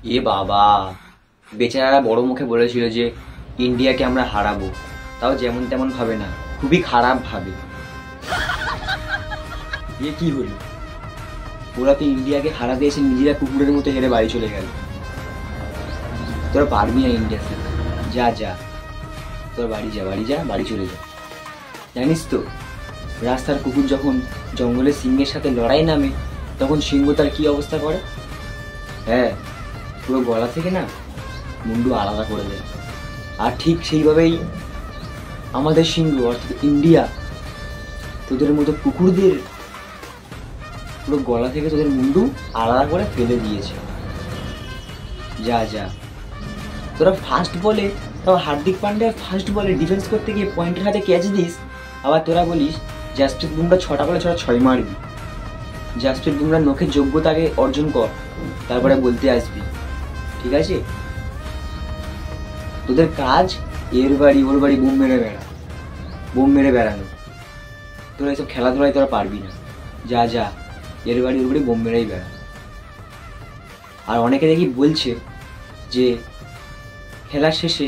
এ বাবা, বেচারারা বড় মুখে বলেছিল যে ইন্ডিয়াকে আমরা হারাবো, তাও যেমন তেমন ভাবে না, খুবই খারাপ ভাবে। এ কি হলো? ওরা তো ইন্ডিয়াকে হারাতে এসে নিজেরা কুকুরের মতো হেরে বাড়ি চলে গেল। তোরা পারবি না ইন্ডিয়া থেকে, যা যা, তোর বাড়ি যা, বাড়ি যা, বাড়ি চলে যা। জানিস তো, রাস্তার কুকুর যখন জঙ্গলের সিংহের সাথে লড়াই নামে, তখন সিংহ তার কি অবস্থা করে? হ্যাঁ, পুরো গলা থেকে না মুন্ডু আলাদা করে দেয়। আর ঠিক সেইভাবেই আমাদের সিংহ অর্থাৎ ইন্ডিয়া তোদের মতো কুকুরদের পুরো গলা থেকে তোদের মুন্ডু আলাদা করে ফেলে দিয়েছে। যা যা, তোরা ফার্স্ট বলে, তাও হার্দিক পান্ডিয়া ফার্স্ট বলে ডিফেন্স করতে গিয়ে পয়েন্টের হাতে ক্যাচ দিস, আবার তোরা বলিস জাসপ্রীত বুমরা 6টা বলে 6 মারবি। জাসপ্রীত বুমরার নখের যোগ্যতাকে অর্জন কর, তারপরে বলতে আসবি, ঠিক আছে? তোদের কাজ এর বাড়ি ওর বাড়ি বোম মেরে বেড়ানো। তোরা এসব খেলাধুলায় তোরা পারবি না। যা যা, এর বাড়ি ওর বাড়ি বোম মেরেই বেড়া। আর অনেকে দেখি বলছে যে খেলার শেষে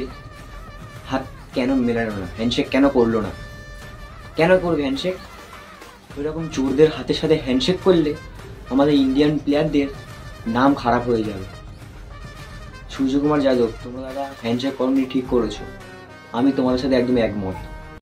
হাত কেন মেলানো না, হ্যান্ডশেক কেন করলো না। কেন করবে হ্যান্ডশেক? ওই রকম চোরদের হাতের সাথে হ্যান্ডশেক করলে আমাদের ইন্ডিয়ান প্লেয়ারদের নাম খারাপ হয়ে যাবে। সূর্যকুমার যাদব, তোমরা দাদা হ্যান্ডশেক করনি, ঠিক করেছো, আমি তোমাদের সাথে একদম একমত।